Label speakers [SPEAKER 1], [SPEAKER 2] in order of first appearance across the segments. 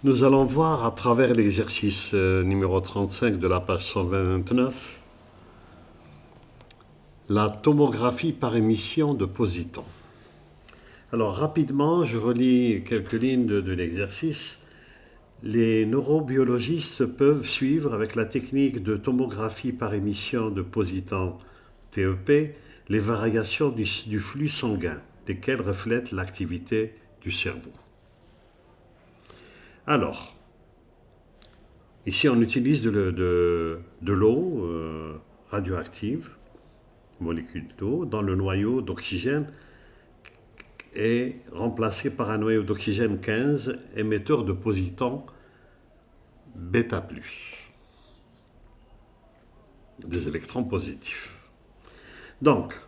[SPEAKER 1] Nous allons voir à travers l'exercice numéro 35 de la page 129 la tomographie par émission de positons. Alors rapidement, je relis quelques lignes de l'exercice. Les neurobiologistes peuvent suivre avec la technique de tomographie par émission de positons TEP les variations du flux sanguin, desquelles reflètent l'activité du cerveau. Alors, ici on utilise de l'eau radioactive, molécule d'eau, dans le noyau d'oxygène est remplacé par un noyau d'oxygène 15 émetteur de positons bêta+, des électrons positifs. Donc,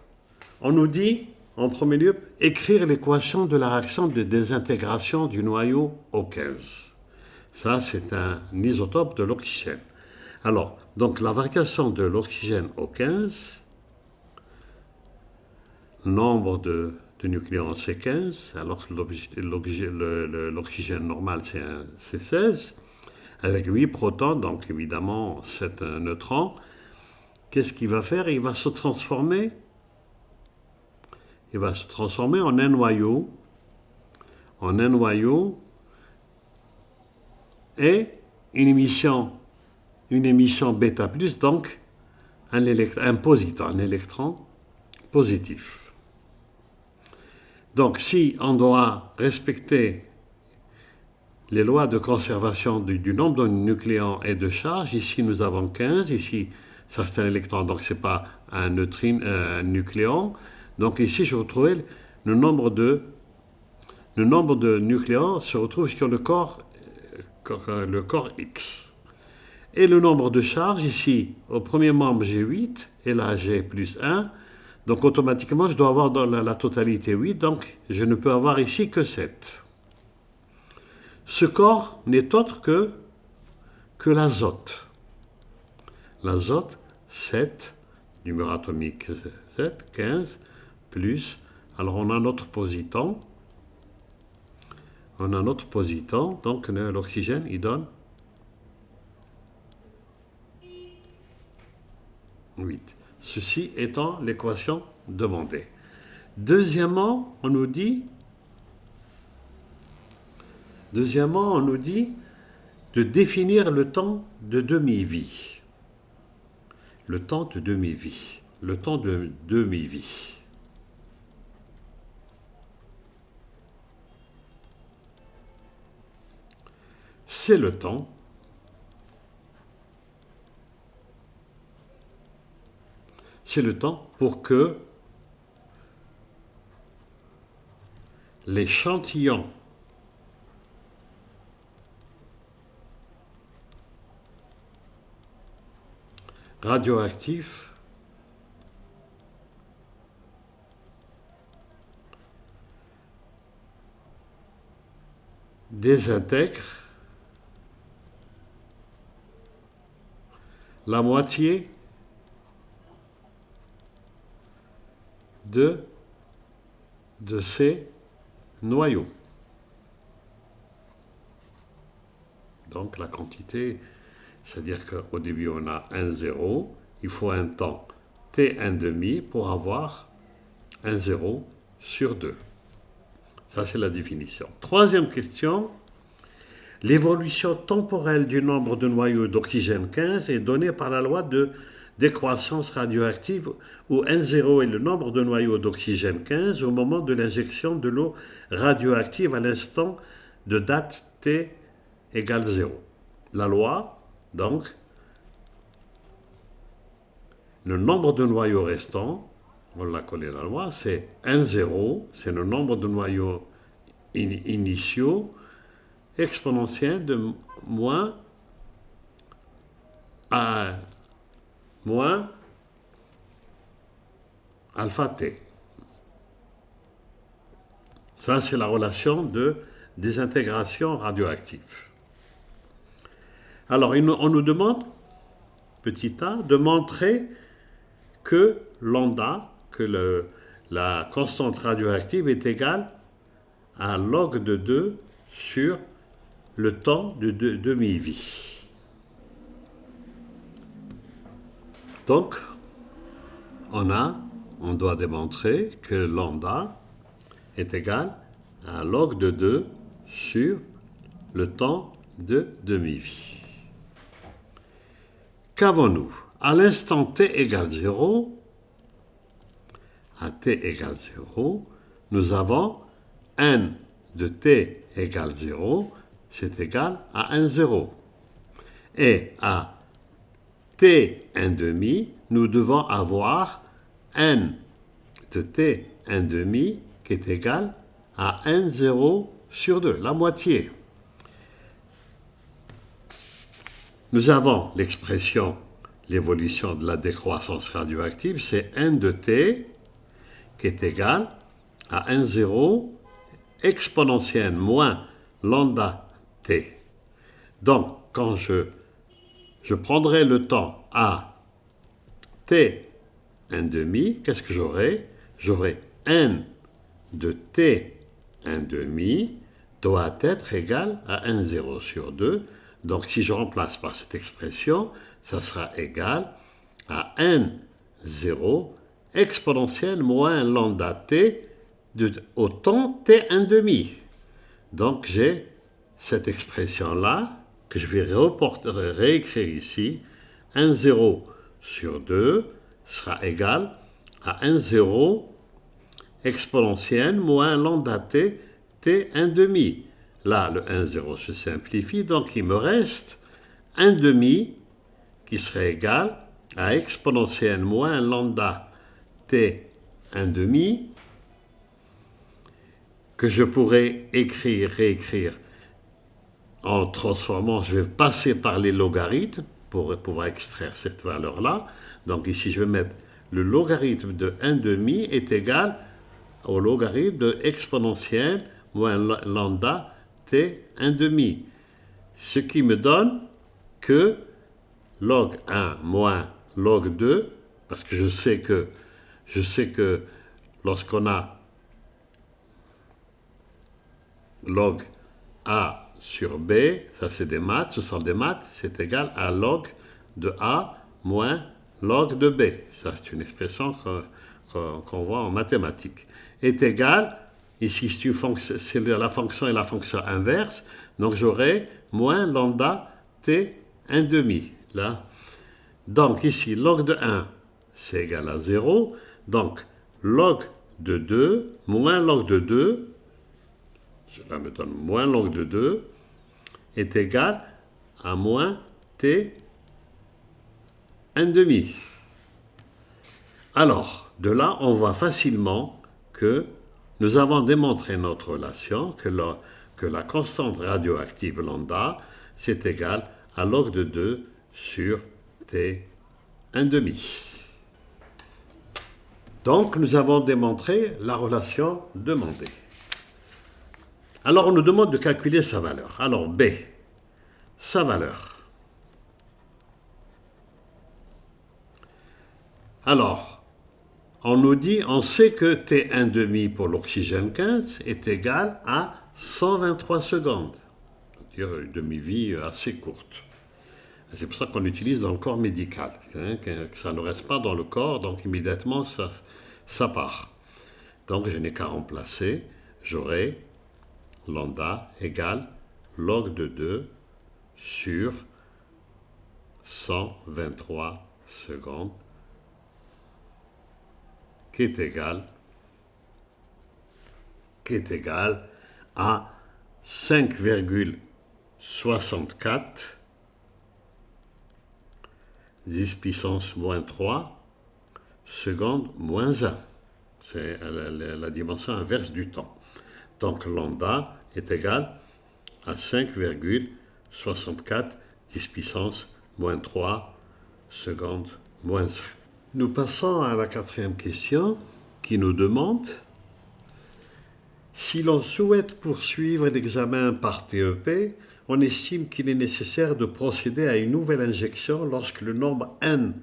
[SPEAKER 1] on nous dit, en premier lieu, écrire l'équation de la réaction de désintégration du noyau O15. Ça, c'est un isotope de l'oxygène. Alors, donc la variation de l'oxygène O15, nombre de nucléons c'est 15, alors que l'oxygène normal c'est 16, avec 8 protons, donc évidemment 7 neutrons. Qu'est-ce qu'il va faire? Il va se transformer en un noyau, et une émission bêta+, donc un positon, un électron positif. Donc si on doit respecter les lois de conservation du nombre de nucléons et de charges, ici nous avons 15, ici ça c'est un électron, donc ce n'est pas un nucléon. Donc ici je retrouvais le nombre de nucléons se retrouve sur le corps X. Et le nombre de charges, ici, au premier membre j'ai 8, et là j'ai plus 1. Donc automatiquement, je dois avoir dans la totalité 8, donc je ne peux avoir ici que 7. Ce corps n'est autre que l'azote. L'azote, 7, numéro atomique 7, 15, plus, alors on a notre positon. Donc l'oxygène, il donne 8. Ceci étant l'équation demandée. Deuxièmement, on nous dit de définir le temps de demi-vie. Le temps de demi-vie. C'est le temps pour que l'échantillon radioactif désintègre la moitié de ces noyaux. Donc la quantité, c'est-à-dire qu'au début on a 1, 0, il faut un temps t1,5 pour avoir 1, 0 sur 2. Ça c'est la définition. Troisième question, l'évolution temporelle du nombre de noyaux d'oxygène 15 est donnée par la loi de décroissance radioactive où N0 est le nombre de noyaux d'oxygène 15 au moment de l'injection de l'eau radioactive à l'instant de date t égale 0. La loi, donc, le nombre de noyaux restants, on l'a collé la loi, c'est N0, c'est le nombre de noyaux initiaux exponentiel de moins alpha t. Ça, c'est la relation de désintégration radioactive. Alors, on nous demande, petit a, de montrer que lambda, que la constante radioactive est égale à log de 2 sur le temps de demi-vie. Donc, on doit démontrer que lambda est égal à log de 2 sur le temps de demi-vie. Qu'avons-nous? À l'instant t égale 0, à t égale 0, nous avons n de t égale 0, c'est égal à 1, 0. Et à t 1 demi, nous devons avoir n de t 1 demi qui est égal à 1, 0 sur 2, la moitié. Nous avons l'expression, l'évolution de la décroissance radioactive, c'est n de t qui est égal à 1, 0 exponentielle moins lambda t. Donc, quand je prendrai le temps à t 1 demi, qu'est-ce que j'aurai? J'aurai n de t 1 demi doit être égal à 1, 0 sur 2. Donc, si je remplace par cette expression, ça sera égal à n 0 exponentielle moins lambda t au temps t1 demi. Donc, j'ai cette expression-là que je vais réécrire ici. 1, 0 sur 2 sera égal à 1, 0 exponentielle moins lambda t, t1 demi. Là, le 1, 0 se simplifie, donc il me reste 1 demi qui serait égal à exponentielle moins lambda t 1 demi, que je pourrais réécrire en transformant, je vais passer par les logarithmes pour pouvoir extraire cette valeur-là. Donc ici, je vais mettre le logarithme de 1 demi est égal au logarithme de exponentielle moins lambda t 1 demi. Ce qui me donne que log 1 moins log 2, parce que je sais que lorsqu'on a log A sur B, ça c'est des maths, ce sont des maths, c'est égal à log de A moins log de B. Ça c'est une expression qu'on voit en mathématiques. Est égal, ici c'est la fonction et la fonction inverse, donc j'aurai moins lambda t 1 demi. Là. Donc ici, log de 1, c'est égal à 0. Donc log de 2 moins log de 2, cela me donne moins log de 2, est égal à moins t 1 demi. Alors, de là, on voit facilement que nous avons démontré notre relation, que la constante radioactive lambda, c'est égal à log de 2 sur t 1 demi. Donc, nous avons démontré la relation demandée. Alors, on nous demande de calculer sa valeur. Alors, B, sa valeur. Alors, on nous dit, on sait que T1 demi pour l'oxygène 15 est égal à 123 secondes. C'est-à-dire une demi-vie assez courte. C'est pour ça qu'on l'utilise dans le corps médical, que ça ne reste pas dans le corps, donc immédiatement ça part. Donc je n'ai qu'à remplacer, j'aurai lambda égale log de 2 sur 123 secondes, qui est égal à 5,64 10 puissance moins 3 secondes moins 1. C'est la dimension inverse du temps. Donc lambda est égal à 5,64 10 puissance moins 3 secondes moins 1. Nous passons à la quatrième question qui nous demande si l'on souhaite poursuivre l'examen par TEP, on estime qu'il est nécessaire de procéder à une nouvelle injection lorsque le nombre n,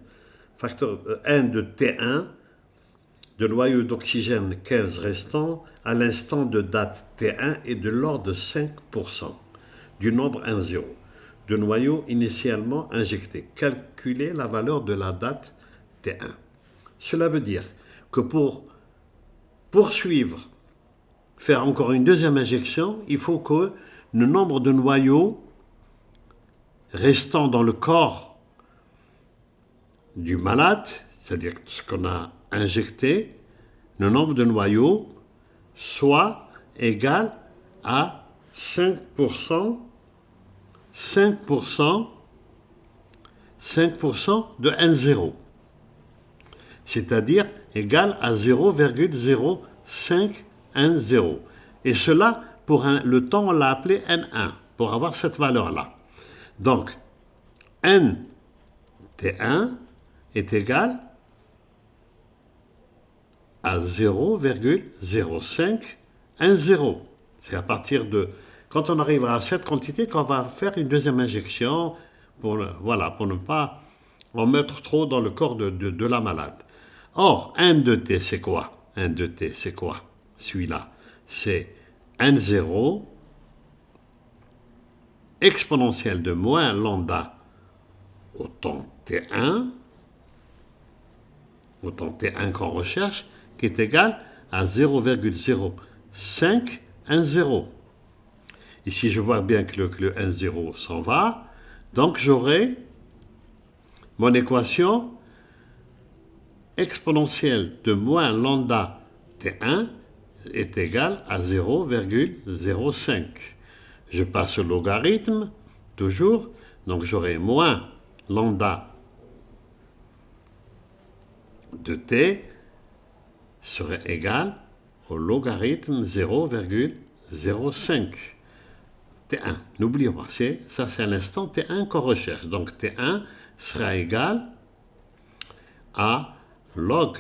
[SPEAKER 1] facteur n de T1, de noyau d'oxygène 15 restant à l'instant de date T1 est de l'ordre de 5%. du nombre 1, 0 de noyau initialement injecté. Calculer la valeur de la date T1. Cela veut dire que pour poursuivre, faire encore une deuxième injection, il faut que le nombre de noyaux restant dans le corps du malade, c'est-à-dire ce qu'on a injecté, le nombre de noyaux soit égal à 5% de N0, c'est-à-dire égal à 0,0510. Et cela, pour le temps, on l'a appelé N1, pour avoir cette valeur-là. Donc, NT1 est égal à 0,0510. C'est à partir de... Quand on arrivera à cette quantité qu'on va faire une deuxième injection pour ne pas en mettre trop dans le corps de la malade. Or, N de T, c'est quoi? N de T, c'est quoi? Celui-là, c'est N0 exponentielle de moins lambda au temps T1, qu'on recherche, qui est égal à 0,0510. Ici, je vois bien que le N0 s'en va. Donc, j'aurai mon équation exponentielle de moins lambda T1 est égale à 0,05. Je passe au logarithme, toujours. Donc, j'aurai moins lambda de T serait égal au logarithme 0,05. T1, n'oublions pas, ça c'est l'instant T1 qu'on recherche. Donc T1 sera égal à log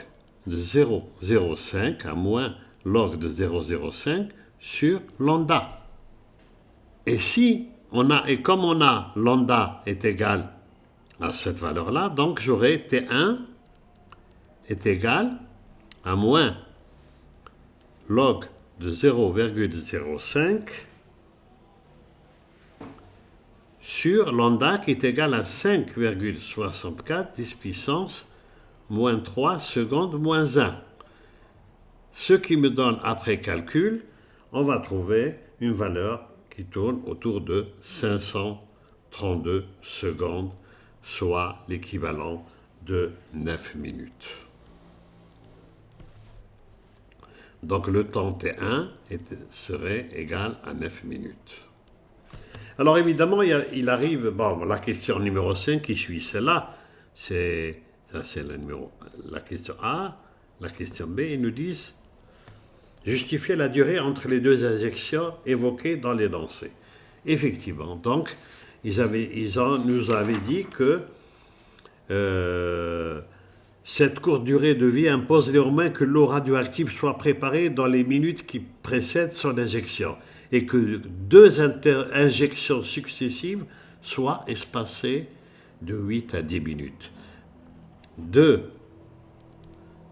[SPEAKER 1] de 0,05 à moins log de 0,05 sur lambda. Et comme on a lambda est égal à cette valeur-là, donc j'aurai T1 est égal à moins log de 0,05 sur lambda qui est égal à 5,64 10 puissance moins 3 secondes moins 1. Ce qui me donne, après calcul, on va trouver une valeur qui tourne autour de 532 secondes, soit l'équivalent de 9 minutes. Donc le temps T1 serait égal à 9 minutes. Alors évidemment, il arrive, la question numéro 5 qui suit celle-là, c'est la question A, la question B, ils nous disent justifier la durée entre les deux injections évoquées dans les lancers. Effectivement, donc, nous avaient dit que cette courte durée de vie impose néanmoins que l'eau radioactive soit préparée dans les minutes qui précèdent son injection et que deux injections successives soient espacées de 8 à 10 minutes. Deux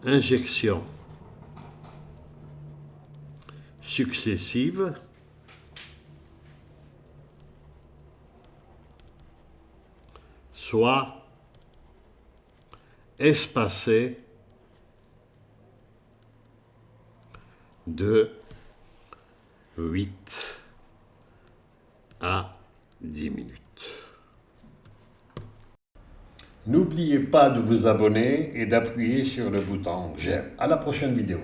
[SPEAKER 1] injections successives soient espacées de 8 à 10 minutes. N'oubliez pas de vous abonner et d'appuyer sur le bouton j'aime. À la prochaine vidéo.